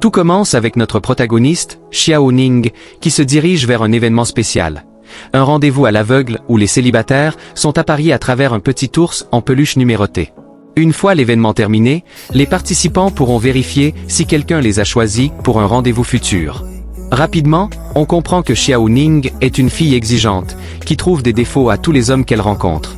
Tout commence avec notre protagoniste, Xiao Ning, qui se dirige vers un événement spécial. Un rendez-vous à l'aveugle où les célibataires sont appariés à travers un petit ours en peluche numéroté. Une fois l'événement terminé, les participants pourront vérifier si quelqu'un les a choisis pour un rendez-vous futur. Rapidement, on comprend que Xiao Ning est une fille exigeante, qui trouve des défauts à tous les hommes qu'elle rencontre.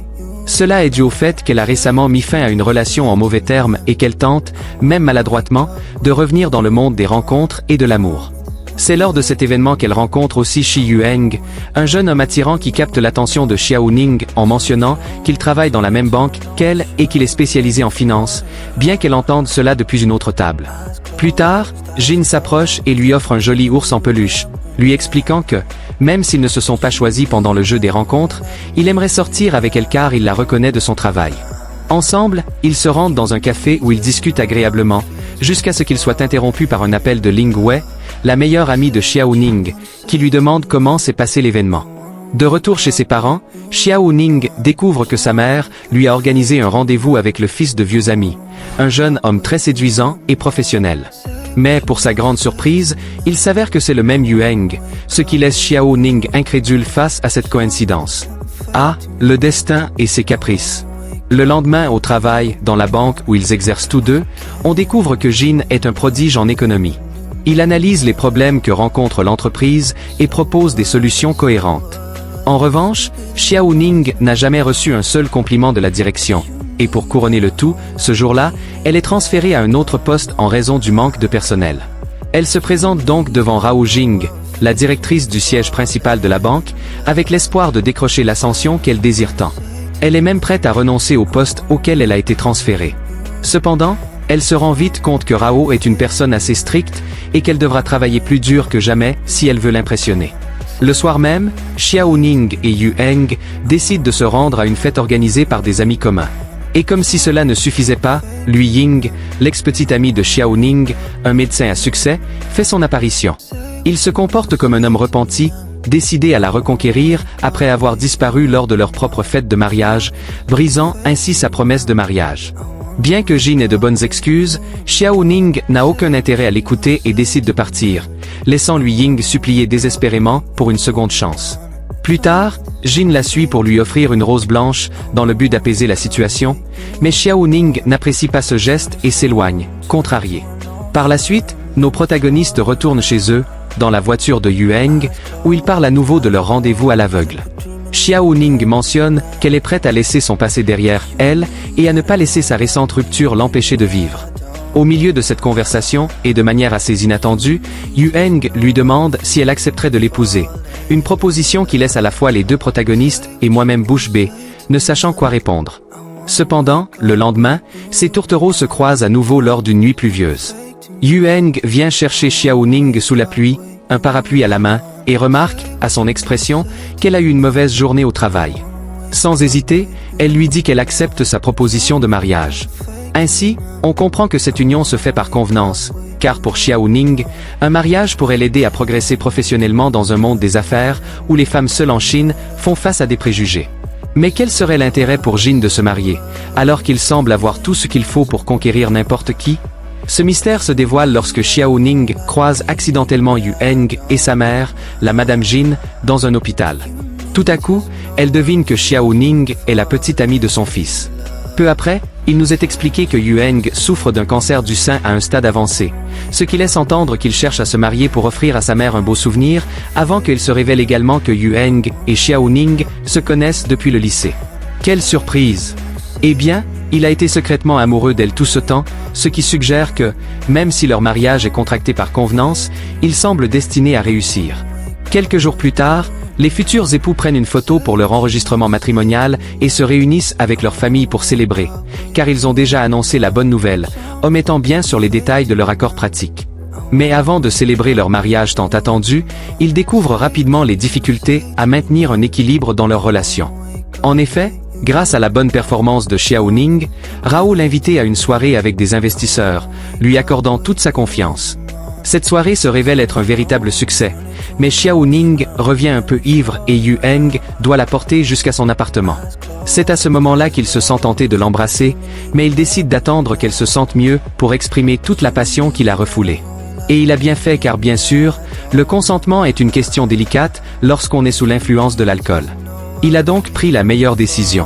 Cela est dû au fait qu'elle a récemment mis fin à une relation en mauvais termes et qu'elle tente, même maladroitement, de revenir dans le monde des rencontres et de l'amour. C'est lors de cet événement qu'elle rencontre aussi Shi Yueng, un jeune homme attirant qui capte l'attention de Xiao Ning en mentionnant qu'il travaille dans la même banque qu'elle et qu'il est spécialisé en finance, bien qu'elle entende cela depuis une autre table. Plus tard, Jin s'approche et lui offre un joli ours en peluche, lui expliquant que, même s'ils ne se sont pas choisis pendant le jeu des rencontres, il aimerait sortir avec elle car il la reconnaît de son travail. Ensemble, ils se rendent dans un café où ils discutent agréablement, jusqu'à ce qu'ils soient interrompus par un appel de Ling Wei, la meilleure amie de Xiao Ning, qui lui demande comment s'est passé l'événement. De retour chez ses parents, Xiao Ning découvre que sa mère lui a organisé un rendez-vous avec le fils de vieux amis, un jeune homme très séduisant et professionnel. Mais pour sa grande surprise, il s'avère que c'est le même Yueng, ce qui laisse Xiao Ning incrédule face à cette coïncidence. Ah, le destin et ses caprices. Le lendemain au travail, dans la banque où ils exercent tous deux, on découvre que Jin est un prodige en économie. Il analyse les problèmes que rencontre l'entreprise et propose des solutions cohérentes. En revanche, Xiao Ning n'a jamais reçu un seul compliment de la direction. Et pour couronner le tout, ce jour-là, elle est transférée à un autre poste en raison du manque de personnel. Elle se présente donc devant Rao Jing, la directrice du siège principal de la banque, avec l'espoir de décrocher l'ascension qu'elle désire tant. Elle est même prête à renoncer au poste auquel elle a été transférée. Cependant, elle se rend vite compte que Rao est une personne assez stricte et qu'elle devra travailler plus dur que jamais si elle veut l'impressionner. Le soir même, Xiao Ning et Yueng décident de se rendre à une fête organisée par des amis communs. Et comme si cela ne suffisait pas, Lui Ying, l'ex-petit ami de Xiao Ning, un médecin à succès, fait son apparition. Il se comporte comme un homme repenti, décidé à la reconquérir après avoir disparu lors de leur propre fête de mariage, brisant ainsi sa promesse de mariage. Bien que Jin ait de bonnes excuses, Xiao Ning n'a aucun intérêt à l'écouter et décide de partir, laissant Lui Ying supplier désespérément pour une seconde chance. Plus tard, Jin la suit pour lui offrir une rose blanche, dans le but d'apaiser la situation, mais Xiao Ning n'apprécie pas ce geste et s'éloigne, contrarié. Par la suite, nos protagonistes retournent chez eux, dans la voiture de Yueng, où ils parlent à nouveau de leur rendez-vous à l'aveugle. Xiao Ning mentionne qu'elle est prête à laisser son passé derrière elle et à ne pas laisser sa récente rupture l'empêcher de vivre. Au milieu de cette conversation, et de manière assez inattendue, Yueng lui demande si elle accepterait de l'épouser. Une proposition qui laisse à la fois les deux protagonistes et moi-même bouche bée, ne sachant quoi répondre. Cependant, le lendemain, ces tourtereaux se croisent à nouveau lors d'une nuit pluvieuse. Yueng vient chercher Xiao Ning sous la pluie, un parapluie à la main, et remarque, à son expression, qu'elle a eu une mauvaise journée au travail. Sans hésiter, elle lui dit qu'elle accepte sa proposition de mariage. Ainsi, on comprend que cette union se fait par convenance, car pour Xiao Ning, un mariage pourrait l'aider à progresser professionnellement dans un monde des affaires où les femmes seules en Chine font face à des préjugés. Mais quel serait l'intérêt pour Jin de se marier, alors qu'il semble avoir tout ce qu'il faut pour conquérir n'importe qui? Ce mystère se dévoile lorsque Xiao Ning croise accidentellement Yueng et sa mère, la Madame Jin, dans un hôpital. Tout à coup, elle devine que Xiao Ning est la petite amie de son fils. Peu après, il nous est expliqué que Yueng souffre d'un cancer du sein à un stade avancé, ce qui laisse entendre qu'il cherche à se marier pour offrir à sa mère un beau souvenir, avant qu'il se révèle également que Yueng et Xiao Ning se connaissent depuis le lycée. Quelle surprise! Eh bien, il a été secrètement amoureux d'elle tout ce temps, ce qui suggère que, même si leur mariage est contracté par convenance, il semble destiné à réussir. Quelques jours plus tard, les futurs époux prennent une photo pour leur enregistrement matrimonial et se réunissent avec leur famille pour célébrer, car ils ont déjà annoncé la bonne nouvelle, omettant bien sur les détails de leur accord pratique. Mais avant de célébrer leur mariage tant attendu, ils découvrent rapidement les difficultés à maintenir un équilibre dans leur relation. En effet, grâce à la bonne performance de Xiao Ning, Rao l'invitait à une soirée avec des investisseurs, lui accordant toute sa confiance. Cette soirée se révèle être un véritable succès, mais Xiao Ning revient un peu ivre et Yueng doit la porter jusqu'à son appartement. C'est à ce moment-là qu'il se sent tenté de l'embrasser, mais il décide d'attendre qu'elle se sente mieux pour exprimer toute la passion qu'il a refoulée. Et il a bien fait car bien sûr, le consentement est une question délicate lorsqu'on est sous l'influence de l'alcool. Il a donc pris la meilleure décision.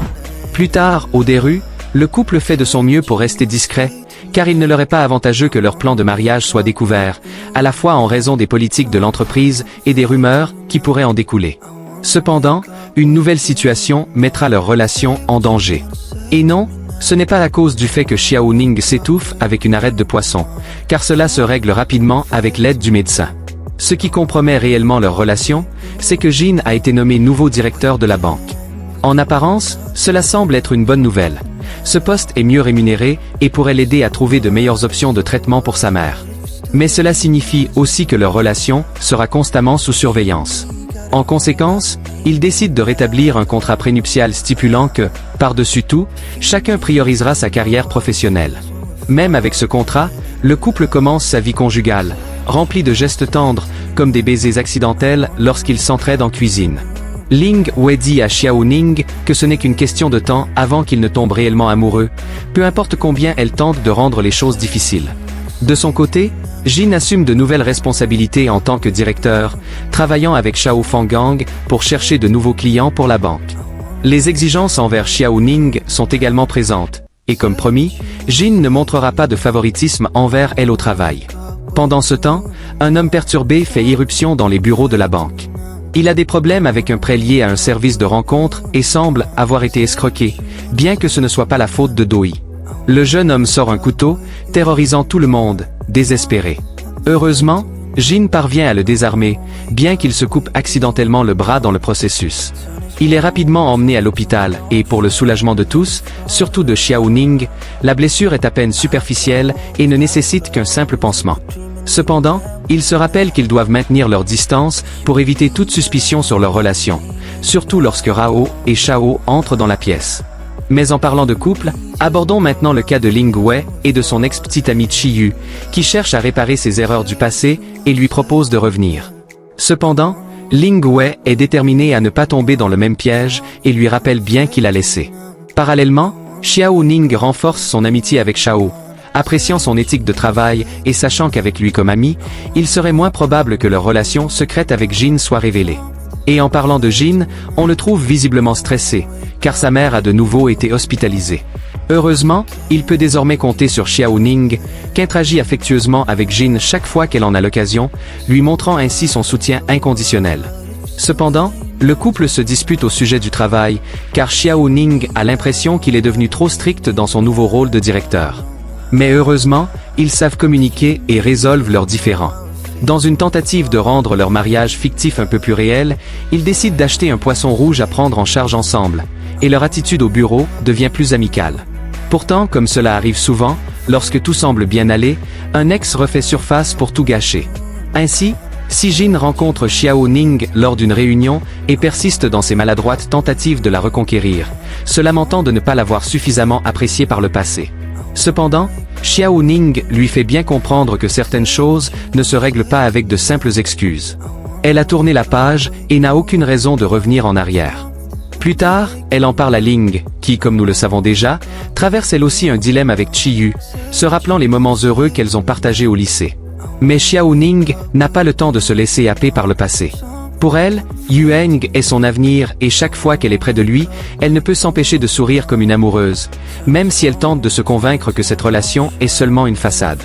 Plus tard, au Deru, le couple fait de son mieux pour rester discret, car il ne leur est pas avantageux que leur plan de mariage soit découvert, à la fois en raison des politiques de l'entreprise et des rumeurs qui pourraient en découler. Cependant, une nouvelle situation mettra leur relation en danger. Et non, ce n'est pas à cause du fait que Xiao Ning s'étouffe avec une arête de poisson, car cela se règle rapidement avec l'aide du médecin. Ce qui compromet réellement leur relation, c'est que Jin a été nommé nouveau directeur de la banque. En apparence, cela semble être une bonne nouvelle. Ce poste est mieux rémunéré et pourrait l'aider à trouver de meilleures options de traitement pour sa mère. Mais cela signifie aussi que leur relation sera constamment sous surveillance. En conséquence, ils décident de rétablir un contrat prénuptial stipulant que, par-dessus tout, chacun priorisera sa carrière professionnelle. Même avec ce contrat, le couple commence sa vie conjugale, remplie de gestes tendres, comme des baisers accidentels lorsqu'ils s'entraident en cuisine. Ling Wei dit à Xiao Ning que ce n'est qu'une question de temps avant qu'ils ne tombent réellement amoureux, peu importe combien elle tente de rendre les choses difficiles. De son côté, Jin assume de nouvelles responsabilités en tant que directeur, travaillant avec Xiao Fanggang pour chercher de nouveaux clients pour la banque. Les exigences envers Xiao Ning sont également présentes, et comme promis, Jin ne montrera pas de favoritisme envers elle au travail. Pendant ce temps, un homme perturbé fait irruption dans les bureaux de la banque. Il a des problèmes avec un prêt lié à un service de rencontre et semble avoir été escroqué, bien que ce ne soit pas la faute de Doi. Le jeune homme sort un couteau, terrorisant tout le monde, désespéré. Heureusement, Jin parvient à le désarmer, bien qu'il se coupe accidentellement le bras dans le processus. Il est rapidement emmené à l'hôpital et, pour le soulagement de tous, surtout de Xiao Ning, la blessure est à peine superficielle et ne nécessite qu'un simple pansement. Cependant, ils se rappellent qu'ils doivent maintenir leur distance pour éviter toute suspicion sur leur relation, surtout lorsque Rao et Shao entrent dans la pièce. Mais en parlant de couple, abordons maintenant le cas de Ling Wei et de son ex-petite amie Chiyu, qui cherche à réparer ses erreurs du passé et lui propose de revenir. Cependant, Ling Wei est déterminé à ne pas tomber dans le même piège et lui rappelle bien qu'il a laissé. Parallèlement, Xiao Ning renforce son amitié avec Shao. Appréciant son éthique de travail et sachant qu'avec lui comme ami, il serait moins probable que leur relation secrète avec Jin soit révélée. Et en parlant de Jin, on le trouve visiblement stressé, car sa mère a de nouveau été hospitalisée. Heureusement, il peut désormais compter sur Xiao Ning, qui interagit affectueusement avec Jin chaque fois qu'elle en a l'occasion, lui montrant ainsi son soutien inconditionnel. Cependant, le couple se dispute au sujet du travail, car Xiao Ning a l'impression qu'il est devenu trop strict dans son nouveau rôle de directeur. Mais heureusement, ils savent communiquer et résolvent leurs différends. Dans une tentative de rendre leur mariage fictif un peu plus réel, ils décident d'acheter un poisson rouge à prendre en charge ensemble, et leur attitude au bureau devient plus amicale. Pourtant, comme cela arrive souvent, lorsque tout semble bien aller, un ex refait surface pour tout gâcher. Ainsi, si Jin rencontre Xiao Ning lors d'une réunion et persiste dans ses maladroites tentatives de la reconquérir, se lamentant de ne pas l'avoir suffisamment appréciée par le passé. Cependant, Xiao Ning lui fait bien comprendre que certaines choses ne se règlent pas avec de simples excuses. Elle a tourné la page et n'a aucune raison de revenir en arrière. Plus tard, elle en parle à Ling, qui, comme nous le savons déjà, traverse elle aussi un dilemme avec Chiyu, se rappelant les moments heureux qu'elles ont partagés au lycée. Mais Xiao Ning n'a pas le temps de se laisser happer par le passé. Pour elle, Yueng est son avenir et chaque fois qu'elle est près de lui, elle ne peut s'empêcher de sourire comme une amoureuse, même si elle tente de se convaincre que cette relation est seulement une façade.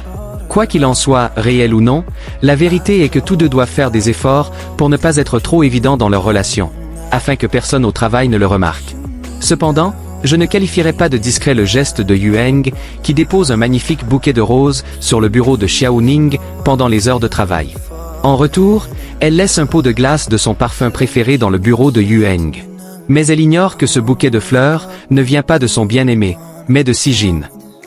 Quoi qu'il en soit, réel ou non, la vérité est que tous deux doivent faire des efforts pour ne pas être trop évidents dans leur relation, afin que personne au travail ne le remarque. Cependant, je ne qualifierais pas de discret le geste de Yueng, qui dépose un magnifique bouquet de roses sur le bureau de Xiao Ning pendant les heures de travail. En retour, elle laisse un pot de glace de son parfum préféré dans le bureau de Yueng. Mais elle ignore que ce bouquet de fleurs ne vient pas de son bien-aimé, mais de Jin.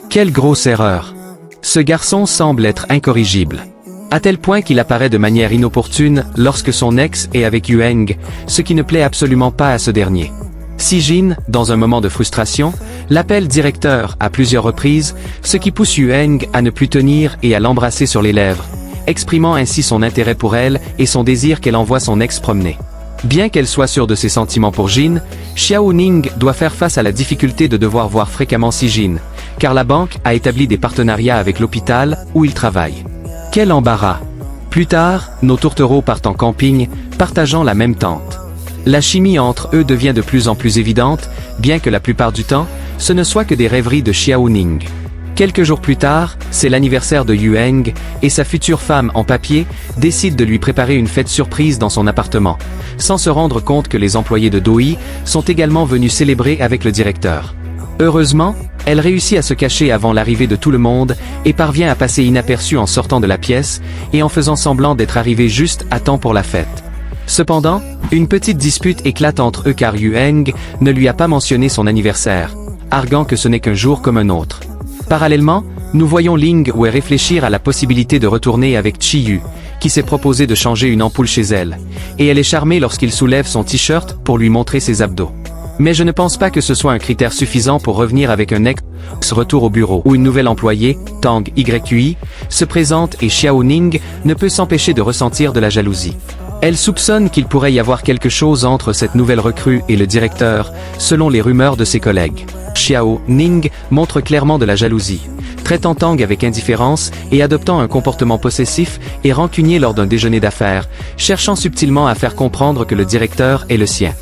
Quelle grosse erreur! Ce garçon semble être incorrigible. À tel point qu'il apparaît de manière inopportune lorsque son ex est avec Yueng, ce qui ne plaît absolument pas à ce dernier. Jin, dans un moment de frustration, l'appelle directeur à plusieurs reprises, ce qui pousse Yueng à ne plus tenir et à l'embrasser sur les lèvres, exprimant ainsi son intérêt pour elle et son désir qu'elle envoie son ex promener. Bien qu'elle soit sûre de ses sentiments pour Jin, Xiao Ning doit faire face à la difficulté de devoir voir fréquemment Jin, car la banque a établi des partenariats avec l'hôpital où il travaille. Quel embarras! Plus tard, nos tourtereaux partent en camping, partageant la même tente. La chimie entre eux devient de plus en plus évidente, bien que la plupart du temps, ce ne soit que des rêveries de Xiao Ning. Quelques jours plus tard, c'est l'anniversaire de Yueng, et sa future femme en papier décide de lui préparer une fête surprise dans son appartement, sans se rendre compte que les employés de Doi sont également venus célébrer avec le directeur. Heureusement, elle réussit à se cacher avant l'arrivée de tout le monde, et parvient à passer inaperçue en sortant de la pièce, et en faisant semblant d'être arrivée juste à temps pour la fête. Cependant, une petite dispute éclate entre eux car Yueng ne lui a pas mentionné son anniversaire, arguant que ce n'est qu'un jour comme un autre. Parallèlement, nous voyons Ling Wei réfléchir à la possibilité de retourner avec Chi Yu, qui s'est proposé de changer une ampoule chez elle, et elle est charmée lorsqu'il soulève son t-shirt pour lui montrer ses abdos. Mais je ne pense pas que ce soit un critère suffisant pour revenir avec un ex-retour au bureau où une nouvelle employée, Tang Yui, se présente et Xiao Ning ne peut s'empêcher de ressentir de la jalousie. Elle soupçonne qu'il pourrait y avoir quelque chose entre cette nouvelle recrue et le directeur, selon les rumeurs de ses collègues. Xiao Ning montre clairement de la jalousie, traitant Tang avec indifférence et adoptant un comportement possessif et rancunier lors d'un déjeuner d'affaires, cherchant subtilement à faire comprendre que le directeur est le sien.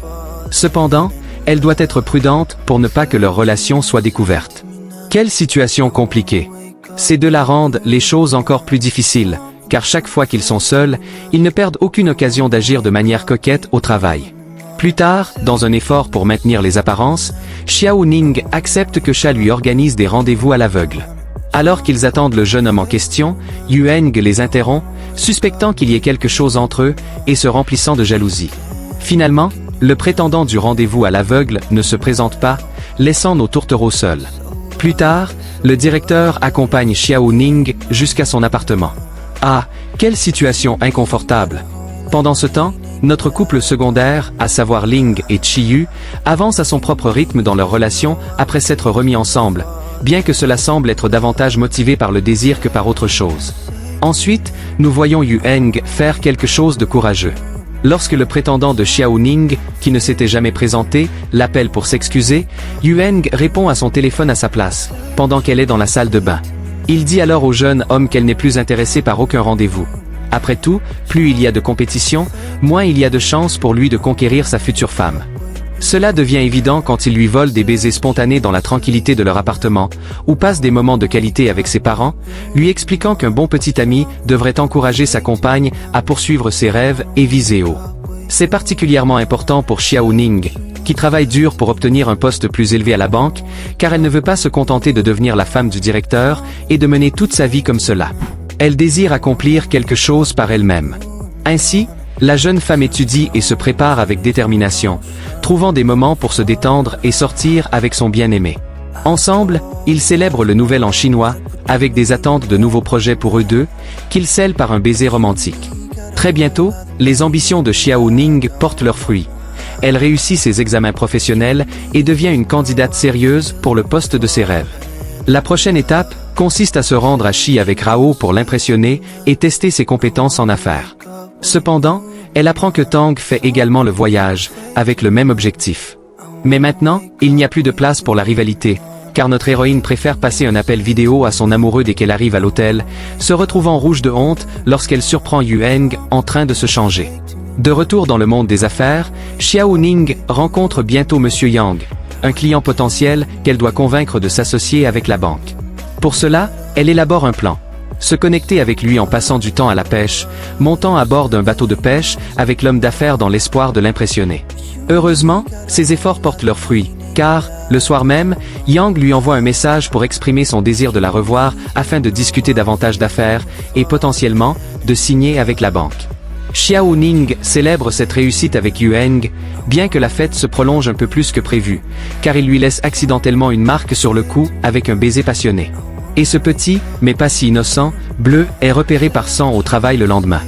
Cependant, elle doit être prudente pour ne pas que leur relation soit découverte. Quelle situation compliquée! Ces deux-là rendent les choses encore plus difficiles, car chaque fois qu'ils sont seuls, ils ne perdent aucune occasion d'agir de manière coquette au travail. Plus tard, dans un effort pour maintenir les apparences, Xiao Ning accepte que Cha lui organise des rendez-vous à l'aveugle. Alors qu'ils attendent le jeune homme en question, Yueng les interrompt, suspectant qu'il y ait quelque chose entre eux, et se remplissant de jalousie. Finalement, le prétendant du rendez-vous à l'aveugle ne se présente pas, laissant nos tourtereaux seuls. Plus tard, le directeur accompagne Xiao Ning jusqu'à son appartement. Ah, quelle situation inconfortable! Pendant ce temps, notre couple secondaire, à savoir Ling et Chi Yu, avance à son propre rythme dans leur relation après s'être remis ensemble, bien que cela semble être davantage motivé par le désir que par autre chose. Ensuite, nous voyons Yueng faire quelque chose de courageux. Lorsque le prétendant de Xiao Ning, qui ne s'était jamais présenté, l'appelle pour s'excuser, Yueng répond à son téléphone à sa place, pendant qu'elle est dans la salle de bain. Il dit alors au jeune homme qu'elle n'est plus intéressée par aucun rendez-vous. Après tout, plus il y a de compétition, moins il y a de chances pour lui de conquérir sa future femme. Cela devient évident quand il lui vole des baisers spontanés dans la tranquillité de leur appartement, ou passe des moments de qualité avec ses parents, lui expliquant qu'un bon petit ami devrait encourager sa compagne à poursuivre ses rêves et viser haut. C'est particulièrement important pour Xiao Ning, qui travaille dur pour obtenir un poste plus élevé à la banque, car elle ne veut pas se contenter de devenir la femme du directeur et de mener toute sa vie comme cela. Elle désire accomplir quelque chose par elle-même. Ainsi, la jeune femme étudie et se prépare avec détermination, trouvant des moments pour se détendre et sortir avec son bien-aimé. Ensemble, ils célèbrent le nouvel an chinois, avec des attentes de nouveaux projets pour eux deux, qu'ils scellent par un baiser romantique. Très bientôt, les ambitions de Xiao Ning portent leurs fruits. Elle réussit ses examens professionnels et devient une candidate sérieuse pour le poste de ses rêves. La prochaine étape consiste à se rendre à Shi avec Rao pour l'impressionner et tester ses compétences en affaires. Cependant, elle apprend que Tang fait également le voyage, avec le même objectif. Mais maintenant, il n'y a plus de place pour la rivalité, car notre héroïne préfère passer un appel vidéo à son amoureux dès qu'elle arrive à l'hôtel, se retrouvant rouge de honte lorsqu'elle surprend Yueng en train de se changer. De retour dans le monde des affaires, Xiao Ning rencontre bientôt Monsieur Yang, un client potentiel qu'elle doit convaincre de s'associer avec la banque. Pour cela, elle élabore un plan. Se connecter avec lui en passant du temps à la pêche, montant à bord d'un bateau de pêche avec l'homme d'affaires dans l'espoir de l'impressionner. Heureusement, ses efforts portent leurs fruits, car, le soir même, Yang lui envoie un message pour exprimer son désir de la revoir afin de discuter davantage d'affaires et potentiellement, de signer avec la banque. Xiao Ning célèbre cette réussite avec Yueng, bien que la fête se prolonge un peu plus que prévu, car il lui laisse accidentellement une marque sur le cou avec un baiser passionné. Et ce petit, mais pas si innocent, bleu est repéré par Sang au travail le lendemain.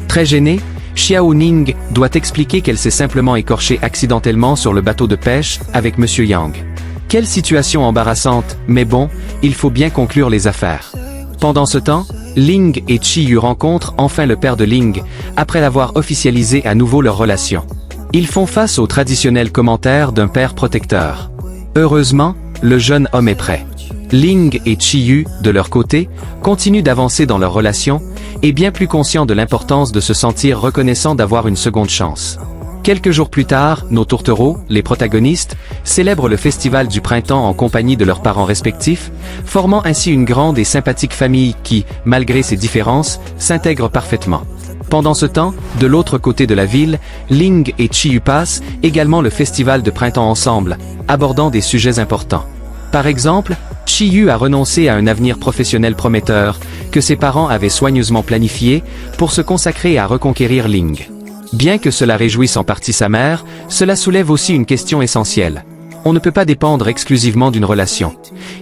Très gênée, Xiao Ning doit expliquer qu'elle s'est simplement écorchée accidentellement sur le bateau de pêche avec Monsieur Yang. Quelle situation embarrassante, mais bon, il faut bien conclure les affaires. Pendant ce temps, Ling et Chi Yu rencontrent enfin le père de Ling, après avoir officialisé à nouveau leur relation. Ils font face aux traditionnels commentaires d'un père protecteur. Heureusement, le jeune homme est prêt. Ling et Chiyu, de leur côté, continuent d'avancer dans leur relation, et bien plus conscients de l'importance de se sentir reconnaissant d'avoir une seconde chance. Quelques jours plus tard, nos tourtereaux, les protagonistes, célèbrent le festival du printemps en compagnie de leurs parents respectifs, formant ainsi une grande et sympathique famille qui, malgré ses différences, s'intègre parfaitement. Pendant ce temps, de l'autre côté de la ville, Ling et Chiyu passent également le festival de printemps ensemble, abordant des sujets importants. Par exemple, Chiyu a renoncé à un avenir professionnel prometteur, que ses parents avaient soigneusement planifié, pour se consacrer à reconquérir Ling. Bien que cela réjouisse en partie sa mère, cela soulève aussi une question essentielle. On ne peut pas dépendre exclusivement d'une relation.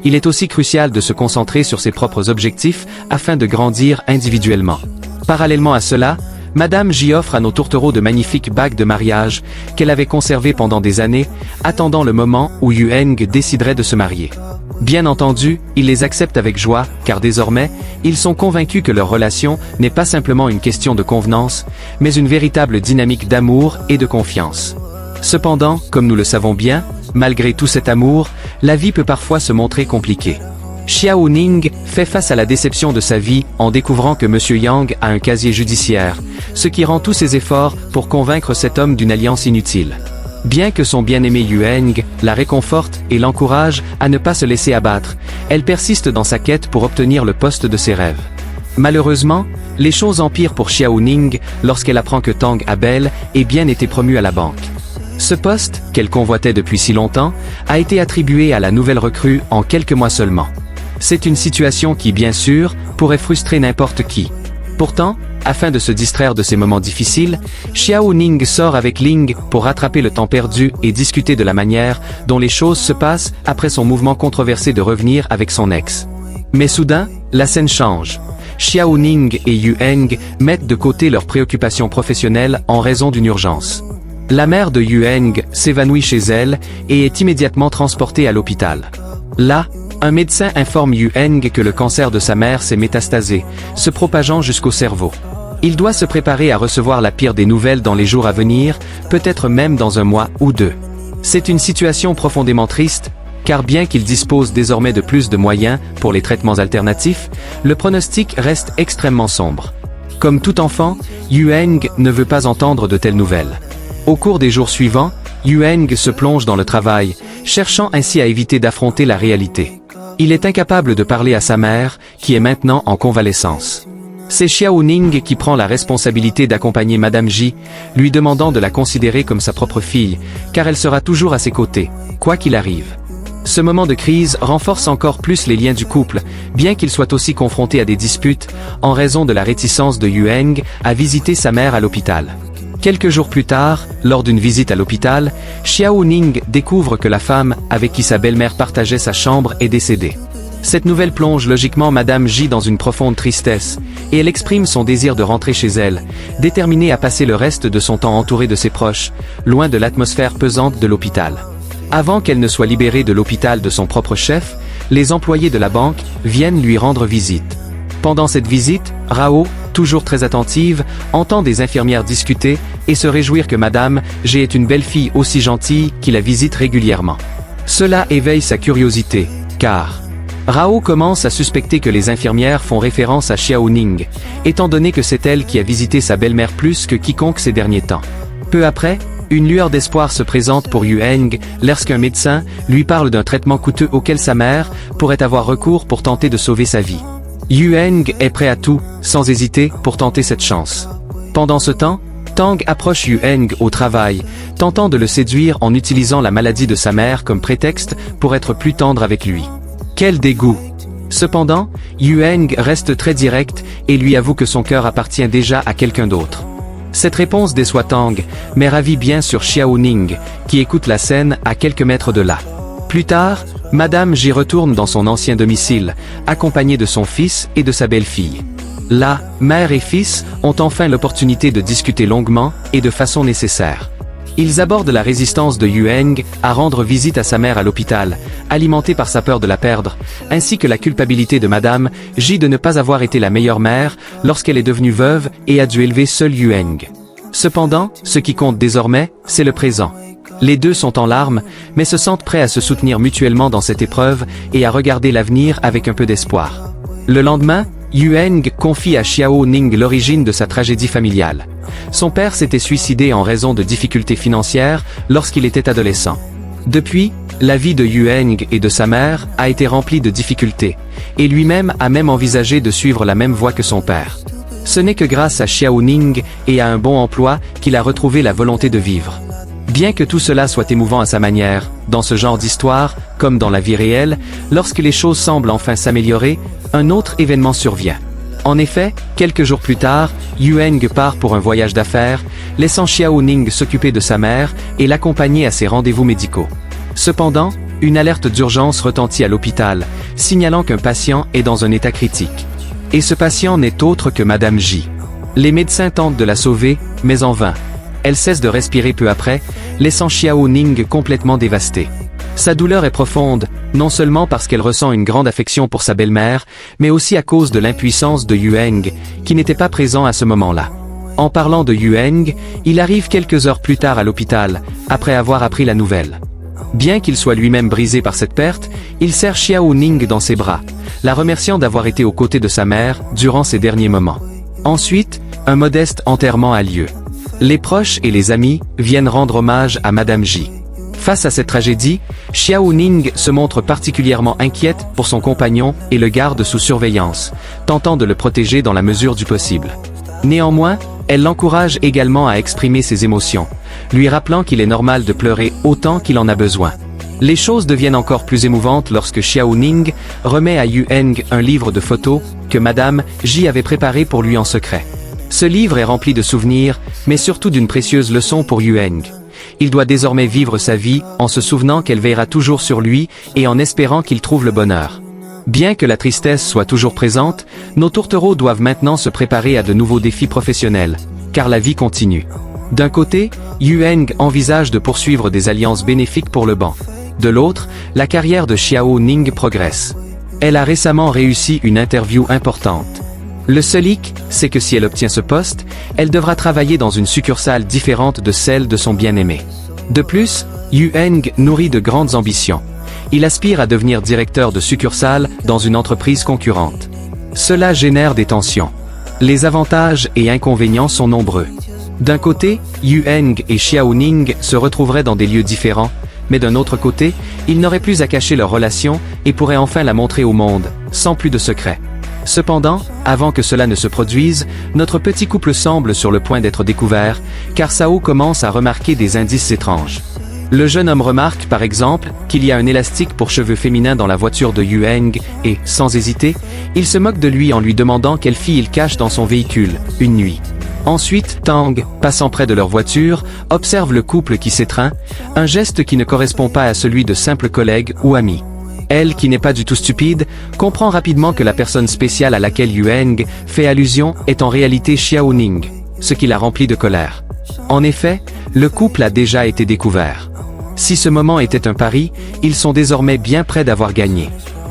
Il est aussi crucial de se concentrer sur ses propres objectifs afin de grandir individuellement. Parallèlement à cela, Madame J offre à nos tourtereaux de magnifiques bagues de mariage qu'elle avait conservées pendant des années, attendant le moment où Yueng déciderait de se marier. Bien entendu, ils les acceptent avec joie, car désormais, ils sont convaincus que leur relation n'est pas simplement une question de convenance, mais une véritable dynamique d'amour et de confiance. Cependant, comme nous le savons bien, malgré tout cet amour, la vie peut parfois se montrer compliquée. Xiao Ning fait face à la déception de sa vie en découvrant que Monsieur Yang a un casier judiciaire, ce qui rend tous ses efforts pour convaincre cet homme d'une alliance inutile. Bien que son bien-aimé Yueng la réconforte et l'encourage à ne pas se laisser abattre, elle persiste dans sa quête pour obtenir le poste de ses rêves. Malheureusement, les choses empirent pour Xiao Ning lorsqu'elle apprend que Tang Abel ait bien été promu à la banque. Ce poste, qu'elle convoitait depuis si longtemps, a été attribué à la nouvelle recrue en quelques mois seulement. C'est une situation qui, bien sûr, pourrait frustrer n'importe qui. Pourtant, afin de se distraire de ces moments difficiles, Xiao Ning sort avec Ling pour rattraper le temps perdu et discuter de la manière dont les choses se passent après son mouvement controversé de revenir avec son ex. Mais soudain, la scène change. Xiao Ning et Yueng mettent de côté leurs préoccupations professionnelles en raison d'une urgence. La mère de Yueng s'évanouit chez elle et est immédiatement transportée à l'hôpital. Là, un médecin informe Yueng que le cancer de sa mère s'est métastasé, se propageant jusqu'au cerveau. Il doit se préparer à recevoir la pire des nouvelles dans les jours à venir, peut-être même dans un mois ou deux. C'est une situation profondément triste, car bien qu'il dispose désormais de plus de moyens pour les traitements alternatifs, le pronostic reste extrêmement sombre. Comme tout enfant, Yueng ne veut pas entendre de telles nouvelles. Au cours des jours suivants, Yueng se plonge dans le travail, cherchant ainsi à éviter d'affronter la réalité. Il est incapable de parler à sa mère, qui est maintenant en convalescence. C'est Xiao Ning qui prend la responsabilité d'accompagner Madame J, lui demandant de la considérer comme sa propre fille, car elle sera toujours à ses côtés, quoi qu'il arrive. Ce moment de crise renforce encore plus les liens du couple, bien qu'il soit aussi confronté à des disputes, en raison de la réticence de Yueng à visiter sa mère à l'hôpital. Quelques jours plus tard, lors d'une visite à l'hôpital, Xiao Ning découvre que la femme avec qui sa belle-mère partageait sa chambre est décédée. Cette nouvelle plonge logiquement Madame J dans une profonde tristesse, et elle exprime son désir de rentrer chez elle, déterminée à passer le reste de son temps entourée de ses proches, loin de l'atmosphère pesante de l'hôpital. Avant qu'elle ne soit libérée de l'hôpital de son propre chef, les employés de la banque viennent lui rendre visite. Pendant cette visite, Rao, toujours très attentive, entend des infirmières discuter et se réjouir que Madame G est une belle fille aussi gentille qui la visite régulièrement. Cela éveille sa curiosité, car Rao commence à suspecter que les infirmières font référence à Xiao Ning, étant donné que c'est elle qui a visité sa belle-mère plus que quiconque ces derniers temps. Peu après, une lueur d'espoir se présente pour Yueng lorsqu'un médecin lui parle d'un traitement coûteux auquel sa mère pourrait avoir recours pour tenter de sauver sa vie. Yueng est prêt à tout, sans hésiter, pour tenter cette chance. Pendant ce temps, Tang approche Yueng au travail, tentant de le séduire en utilisant la maladie de sa mère comme prétexte pour être plus tendre avec lui. Quel dégoût! Cependant, Yueng reste très direct et lui avoue que son cœur appartient déjà à quelqu'un d'autre. Cette réponse déçoit Tang, mais ravit bien sur Xiao Ning, qui écoute la scène à quelques mètres de là. Plus tard, Madame J retourne dans son ancien domicile, accompagnée de son fils et de sa belle-fille. Là, mère et fils ont enfin l'opportunité de discuter longuement et de façon nécessaire. Ils abordent la résistance de Yueng à rendre visite à sa mère à l'hôpital, alimentée par sa peur de la perdre, ainsi que la culpabilité de Madame J de ne pas avoir été la meilleure mère lorsqu'elle est devenue veuve et a dû élever seule Yueng. Cependant, ce qui compte désormais, c'est le présent. Les deux sont en larmes, mais se sentent prêts à se soutenir mutuellement dans cette épreuve et à regarder l'avenir avec un peu d'espoir. Le lendemain, Yueng confie à Xiao Ning l'origine de sa tragédie familiale. Son père s'était suicidé en raison de difficultés financières lorsqu'il était adolescent. Depuis, la vie de Yueng et de sa mère a été remplie de difficultés, et lui-même a même envisagé de suivre la même voie que son père. Ce n'est que grâce à Xiao Ning et à un bon emploi qu'il a retrouvé la volonté de vivre. Bien que tout cela soit émouvant à sa manière, dans ce genre d'histoire, comme dans la vie réelle, lorsque les choses semblent enfin s'améliorer, un autre événement survient. En effet, quelques jours plus tard, Yueng part pour un voyage d'affaires, laissant Xiao Ning s'occuper de sa mère et l'accompagner à ses rendez-vous médicaux. Cependant, une alerte d'urgence retentit à l'hôpital, signalant qu'un patient est dans un état critique. Et ce patient n'est autre que Madame J. Les médecins tentent de la sauver, mais en vain. Elle cesse de respirer peu après, laissant Xiao Ning complètement dévastée. Sa douleur est profonde, non seulement parce qu'elle ressent une grande affection pour sa belle-mère, mais aussi à cause de l'impuissance de Yueng, qui n'était pas présent à ce moment-là. En parlant de Yueng, il arrive quelques heures plus tard à l'hôpital, après avoir appris la nouvelle. Bien qu'il soit lui-même brisé par cette perte, il serre Xiao Ning dans ses bras, la remerciant d'avoir été aux côtés de sa mère durant ces derniers moments. Ensuite, un modeste enterrement a lieu. Les proches et les amis viennent rendre hommage à Madame J. Face à cette tragédie, Xiao Ning se montre particulièrement inquiète pour son compagnon et le garde sous surveillance, tentant de le protéger dans la mesure du possible. Néanmoins, elle l'encourage également à exprimer ses émotions, lui rappelant qu'il est normal de pleurer autant qu'il en a besoin. Les choses deviennent encore plus émouvantes lorsque Xiao Ning remet à Yueng un livre de photos que Madame J avait préparé pour lui en secret. Ce livre est rempli de souvenirs, mais surtout d'une précieuse leçon pour Yueng. Il doit désormais vivre sa vie en se souvenant qu'elle veillera toujours sur lui et en espérant qu'il trouve le bonheur. Bien que la tristesse soit toujours présente, nos tourtereaux doivent maintenant se préparer à de nouveaux défis professionnels, car la vie continue. D'un côté, Yueng envisage de poursuivre des alliances bénéfiques pour le banc. De l'autre, la carrière de Xiao Ning progresse. Elle a récemment réussi une interview importante. Le seul hic, c'est que si elle obtient ce poste, elle devra travailler dans une succursale différente de celle de son bien-aimé. De plus, Yueng nourrit de grandes ambitions. Il aspire à devenir directeur de succursale dans une entreprise concurrente. Cela génère des tensions. Les avantages et inconvénients sont nombreux. D'un côté, Yueng et Xiao Ning se retrouveraient dans des lieux différents, mais d'un autre côté, ils n'auraient plus à cacher leur relation et pourraient enfin la montrer au monde, sans plus de secrets. Cependant, avant que cela ne se produise, notre petit couple semble sur le point d'être découvert, car Sao commence à remarquer des indices étranges. Le jeune homme remarque, par exemple, qu'il y a un élastique pour cheveux féminins dans la voiture de Yueng et, sans hésiter, il se moque de lui en lui demandant quelle fille il cache dans son véhicule, une nuit. Ensuite, Tang, passant près de leur voiture, observe le couple qui s'étreint, un geste qui ne correspond pas à celui de simples collègues ou amis. Elle, qui n'est pas du tout stupide, comprend rapidement que la personne spéciale à laquelle Yueng fait allusion est en réalité Xiao Ning, ce qui la remplit de colère. En effet, le couple a déjà été découvert. Si ce moment était un pari, ils sont désormais bien près d'avoir gagné.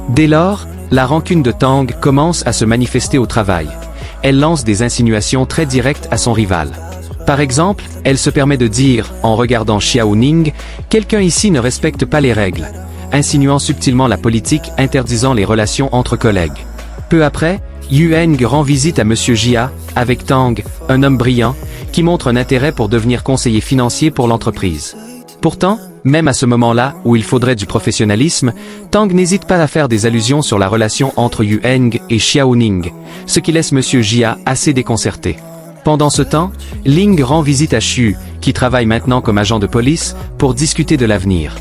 Dès lors, la rancune de Tang commence à se manifester au travail. Elle lance des insinuations très directes à son rival. Par exemple, elle se permet de dire, en regardant Xiao Ning, « Quelqu'un ici ne respecte pas les règles », insinuant subtilement la politique interdisant les relations entre collègues. Peu après, Yueng rend visite à Monsieur Jia, avec Tang, un homme brillant, qui montre un intérêt pour devenir conseiller financier pour l'entreprise. Pourtant, même à ce moment-là où il faudrait du professionnalisme, Tang n'hésite pas à faire des allusions sur la relation entre Yueng et Xiao Ning, ce qui laisse Monsieur Jia assez déconcerté. Pendant ce temps, Ling rend visite à Xu, qui travaille maintenant comme agent de police, pour discuter de l'avenir.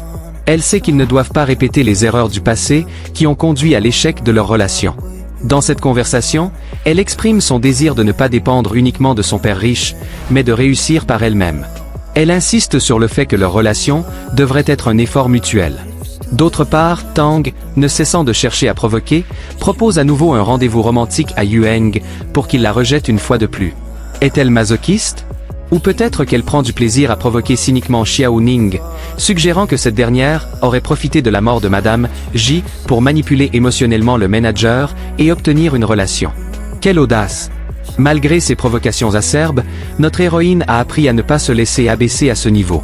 Elle sait qu'ils ne doivent pas répéter les erreurs du passé qui ont conduit à l'échec de leur relation. Dans cette conversation, elle exprime son désir de ne pas dépendre uniquement de son père riche, mais de réussir par elle-même. Elle insiste sur le fait que leur relation devrait être un effort mutuel. D'autre part, Tang, ne cessant de chercher à provoquer, propose à nouveau un rendez-vous romantique à Yueng pour qu'il la rejette une fois de plus. Est-elle masochiste ? Ou peut-être qu'elle prend du plaisir à provoquer cyniquement Xiao Ning, suggérant que cette dernière aurait profité de la mort de Madame J pour manipuler émotionnellement le manager et obtenir une relation. Quelle audace! Malgré ces provocations acerbes, notre héroïne a appris à ne pas se laisser abaisser à ce niveau.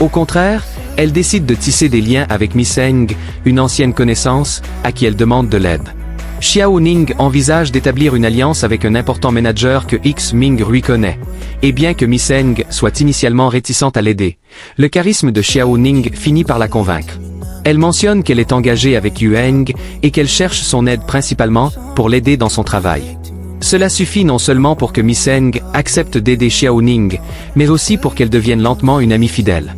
Au contraire, elle décide de tisser des liens avec Miss Heng, une ancienne connaissance, à qui elle demande de l'aide. Xiao Ning envisage d'établir une alliance avec un important manager que X Ming Rui connaît. Et bien que Miss Heng soit initialement réticente à l'aider, le charisme de Xiao Ning finit par la convaincre. Elle mentionne qu'elle est engagée avec Yu Heng et qu'elle cherche son aide principalement pour l'aider dans son travail. Cela suffit non seulement pour que Miss Heng accepte d'aider Xiao Ning, mais aussi pour qu'elle devienne lentement une amie fidèle.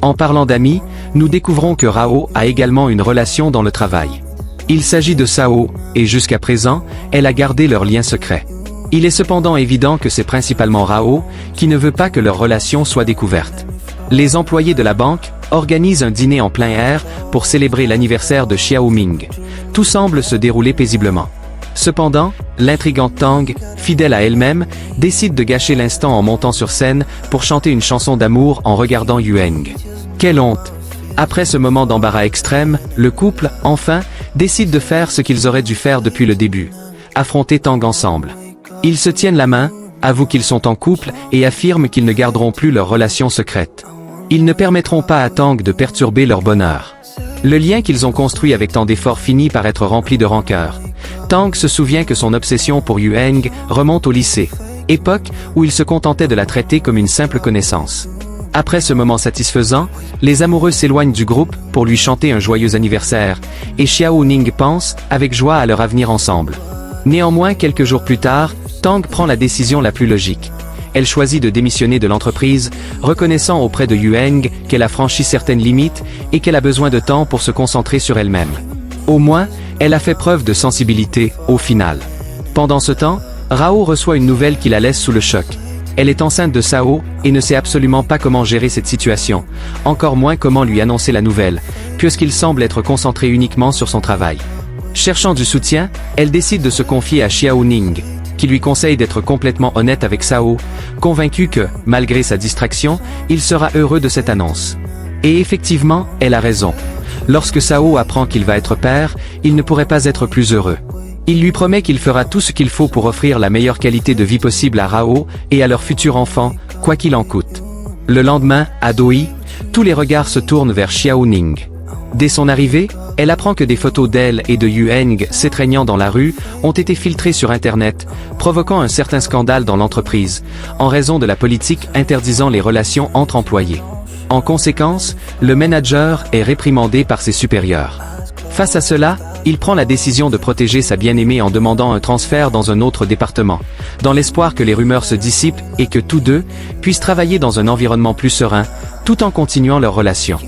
En parlant d'amis, nous découvrons que Rao a également une relation dans le travail. Il s'agit de Sao, et jusqu'à présent, elle a gardé leur lien secret. Il est cependant évident que c'est principalement Rao qui ne veut pas que leur relation soit découverte. Les employés de la banque organisent un dîner en plein air pour célébrer l'anniversaire de Xiao Ming. Tout semble se dérouler paisiblement. Cependant, l'intrigante Tang, fidèle à elle-même, décide de gâcher l'instant en montant sur scène pour chanter une chanson d'amour en regardant Yu Heng. Quelle honte! Après ce moment d'embarras extrême, le couple, enfin, décide de faire ce qu'ils auraient dû faire depuis le début. Affronter Tang ensemble. Ils se tiennent la main, avouent qu'ils sont en couple et affirment qu'ils ne garderont plus leur relation secrète. Ils ne permettront pas à Tang de perturber leur bonheur. Le lien qu'ils ont construit avec tant d'efforts finit par être rempli de rancœur. Tang se souvient que son obsession pour Yu Heng remonte au lycée, époque où il se contentait de la traiter comme une simple connaissance. Après ce moment satisfaisant, les amoureux s'éloignent du groupe pour lui chanter un joyeux anniversaire, et Xiao Ning pense, avec joie à leur avenir ensemble. Néanmoins, quelques jours plus tard, Tang prend la décision la plus logique. Elle choisit de démissionner de l'entreprise, reconnaissant auprès de Yu Heng qu'elle a franchi certaines limites et qu'elle a besoin de temps pour se concentrer sur elle-même. Au moins, elle a fait preuve de sensibilité, au final. Pendant ce temps, Rao reçoit une nouvelle qui la laisse sous le choc. Elle est enceinte de Sao, et ne sait absolument pas comment gérer cette situation, encore moins comment lui annoncer la nouvelle, puisqu'il semble être concentré uniquement sur son travail. Cherchant du soutien, elle décide de se confier à Xiao Ning, qui lui conseille d'être complètement honnête avec Sao, convaincu que, malgré sa distraction, il sera heureux de cette annonce. Et effectivement, elle a raison. Lorsque Sao apprend qu'il va être père, il ne pourrait pas être plus heureux. Il lui promet qu'il fera tout ce qu'il faut pour offrir la meilleure qualité de vie possible à Rao et à leur futur enfant, quoi qu'il en coûte. Le lendemain, à Doi, tous les regards se tournent vers Xiao Ning. Dès son arrivée, elle apprend que des photos d'elle et de Yu Heng s'étreignant dans la rue ont été filtrées sur Internet, provoquant un certain scandale dans l'entreprise, en raison de la politique interdisant les relations entre employés. En conséquence, le manager est réprimandé par ses supérieurs. Face à cela, il prend la décision de protéger sa bien-aimée en demandant un transfert dans un autre département, dans l'espoir que les rumeurs se dissipent et que tous deux puissent travailler dans un environnement plus serein, tout en continuant leur relation.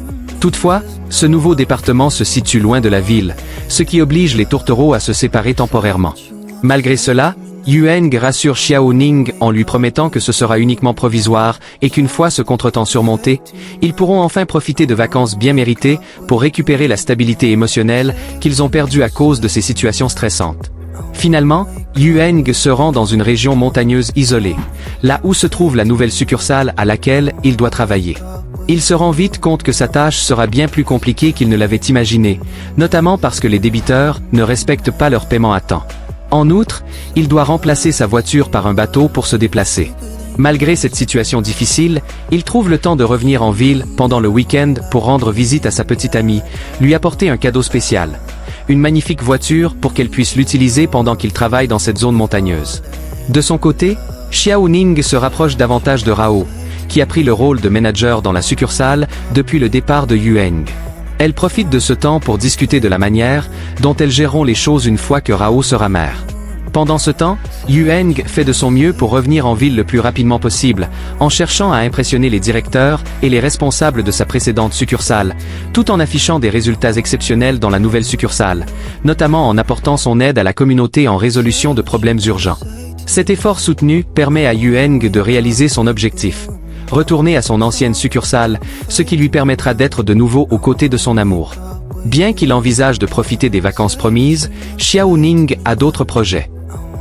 Toutefois, ce nouveau département se situe loin de la ville, ce qui oblige les tourtereaux à se séparer temporairement. Malgré cela, Yu Heng rassure Xiao Ning en lui promettant que ce sera uniquement provisoire et qu'une fois ce contretemps surmonté, ils pourront enfin profiter de vacances bien méritées pour récupérer la stabilité émotionnelle qu'ils ont perdue à cause de ces situations stressantes. Finalement, Yu Heng se rend dans une région montagneuse isolée, là où se trouve la nouvelle succursale à laquelle il doit travailler. Il se rend vite compte que sa tâche sera bien plus compliquée qu'il ne l'avait imaginé, notamment parce que les débiteurs ne respectent pas leur paiement à temps. En outre, il doit remplacer sa voiture par un bateau pour se déplacer. Malgré cette situation difficile, il trouve le temps de revenir en ville pendant le week-end pour rendre visite à sa petite amie, lui apporter un cadeau spécial. Une magnifique voiture pour qu'elle puisse l'utiliser pendant qu'il travaille dans cette zone montagneuse. De son côté, Xiao Ning se rapproche davantage de Rao, qui a pris le rôle de manager dans la succursale depuis le départ de Yu Heng. Elle profite de ce temps pour discuter de la manière dont elles géreront les choses une fois que Rao sera mère. Pendant ce temps, Yu Heng fait de son mieux pour revenir en ville le plus rapidement possible, en cherchant à impressionner les directeurs et les responsables de sa précédente succursale, tout en affichant des résultats exceptionnels dans la nouvelle succursale, notamment en apportant son aide à la communauté en résolution de problèmes urgents. Cet effort soutenu permet à Yu Heng de réaliser son objectif. Retourner à son ancienne succursale, ce qui lui permettra d'être de nouveau aux côtés de son amour. Bien qu'il envisage de profiter des vacances promises, Xiao Ning a d'autres projets.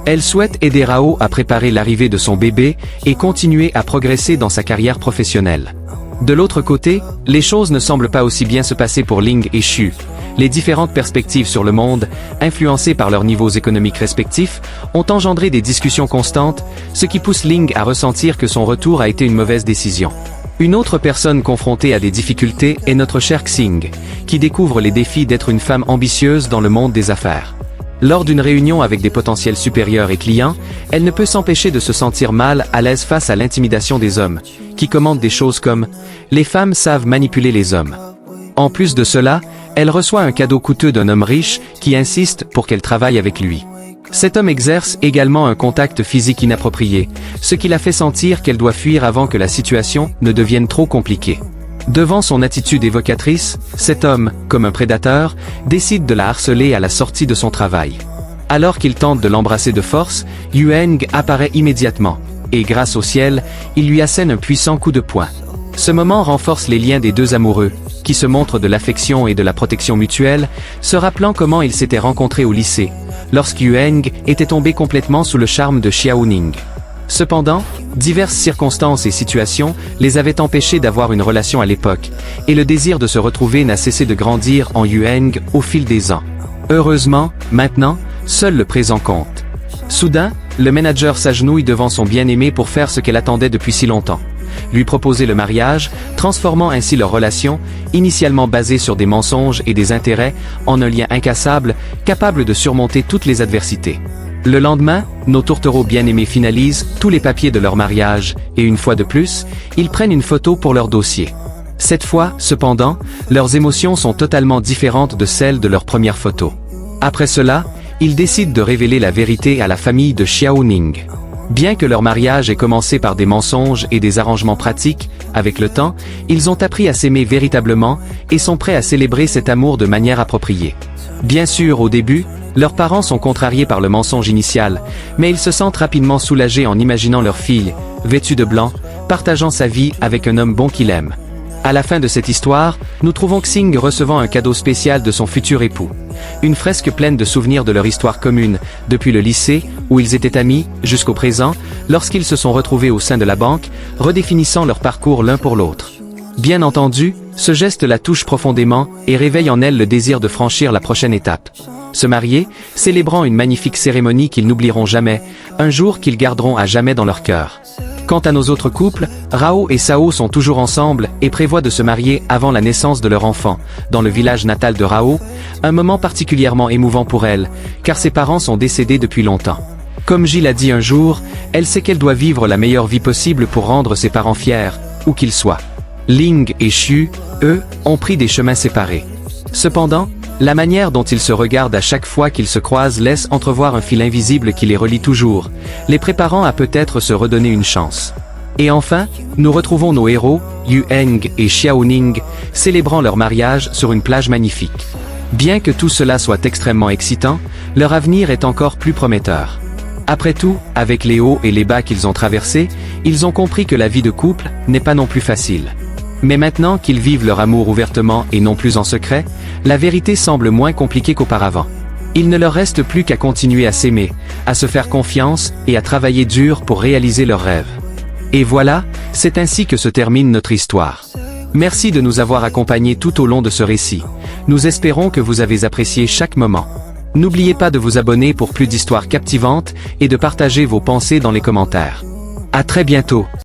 Elle souhaite aider Rao à préparer l'arrivée de son bébé et continuer à progresser dans sa carrière professionnelle. De l'autre côté, les choses ne semblent pas aussi bien se passer pour Ling et Xu. Les différentes perspectives sur le monde, influencées par leurs niveaux économiques respectifs, ont engendré des discussions constantes, ce qui pousse Ling à ressentir que son retour a été une mauvaise décision. Une autre personne confrontée à des difficultés est notre chère Xing, qui découvre les défis d'être une femme ambitieuse dans le monde des affaires. Lors d'une réunion avec des potentiels supérieurs et clients, elle ne peut s'empêcher de se sentir mal à l'aise face à l'intimidation des hommes, qui commandent des choses comme « les femmes savent manipuler les hommes ». En plus de cela, elle reçoit un cadeau coûteux d'un homme riche qui insiste pour qu'elle travaille avec lui. Cet homme exerce également un contact physique inapproprié, ce qui la fait sentir qu'elle doit fuir avant que la situation ne devienne trop compliquée. Devant son attitude évocatrice, cet homme, comme un prédateur, décide de la harceler à la sortie de son travail. Alors qu'il tente de l'embrasser de force, Yueng apparaît immédiatement, et grâce au ciel, il lui assène un puissant coup de poing. Ce moment renforce les liens des deux amoureux, qui se montrent de l'affection et de la protection mutuelle, se rappelant comment ils s'étaient rencontrés au lycée, lorsque Yueng était tombé complètement sous le charme de Xiaoning. Cependant, diverses circonstances et situations les avaient empêchés d'avoir une relation à l'époque, et le désir de se retrouver n'a cessé de grandir en Yueng au fil des ans. Heureusement, maintenant, seul le présent compte. Soudain, le manager s'agenouille devant son bien-aimé pour faire ce qu'elle attendait depuis si longtemps. Lui proposer le mariage, transformant ainsi leur relation, initialement basée sur des mensonges et des intérêts, en un lien incassable, capable de surmonter toutes les adversités. Le lendemain, nos tourtereaux bien-aimés finalisent tous les papiers de leur mariage, et une fois de plus, ils prennent une photo pour leur dossier. Cette fois, cependant, leurs émotions sont totalement différentes de celles de leur première photo. Après cela, ils décident de révéler la vérité à la famille de Xiaoning. Bien que leur mariage ait commencé par des mensonges et des arrangements pratiques, avec le temps, ils ont appris à s'aimer véritablement et sont prêts à célébrer cet amour de manière appropriée. Bien sûr, au début, leurs parents sont contrariés par le mensonge initial, mais ils se sentent rapidement soulagés en imaginant leur fille, vêtue de blanc, partageant sa vie avec un homme bon qu'il aime. À la fin de cette histoire, nous trouvons Xing recevant un cadeau spécial de son futur époux. Une fresque pleine de souvenirs de leur histoire commune, depuis le lycée, où ils étaient amis, jusqu'au présent, lorsqu'ils se sont retrouvés au sein de la banque, redéfinissant leur parcours l'un pour l'autre. Bien entendu, ce geste la touche profondément et réveille en elle le désir de franchir la prochaine étape. Se marier, célébrant une magnifique cérémonie qu'ils n'oublieront jamais, un jour qu'ils garderont à jamais dans leur cœur. Quant à nos autres couples, Rao et Sao sont toujours ensemble et prévoient de se marier avant la naissance de leur enfant, dans le village natal de Rao, un moment particulièrement émouvant pour elle, car ses parents sont décédés depuis longtemps. Comme Gilles a dit un jour, elle sait qu'elle doit vivre la meilleure vie possible pour rendre ses parents fiers, où qu'ils soient. Ling et Xu, eux, ont pris des chemins séparés. Cependant, la manière dont ils se regardent à chaque fois qu'ils se croisent laisse entrevoir un fil invisible qui les relie toujours, les préparant à peut-être se redonner une chance. Et enfin, nous retrouvons nos héros, Yueng et Xiaoning, célébrant leur mariage sur une plage magnifique. Bien que tout cela soit extrêmement excitant, leur avenir est encore plus prometteur. Après tout, avec les hauts et les bas qu'ils ont traversés, ils ont compris que la vie de couple n'est pas non plus facile. Mais maintenant qu'ils vivent leur amour ouvertement et non plus en secret, la vérité semble moins compliquée qu'auparavant. Il ne leur reste plus qu'à continuer à s'aimer, à se faire confiance et à travailler dur pour réaliser leurs rêves. Et voilà, c'est ainsi que se termine notre histoire. Merci de nous avoir accompagnés tout au long de ce récit. Nous espérons que vous avez apprécié chaque moment. N'oubliez pas de vous abonner pour plus d'histoires captivantes et de partager vos pensées dans les commentaires. À très bientôt.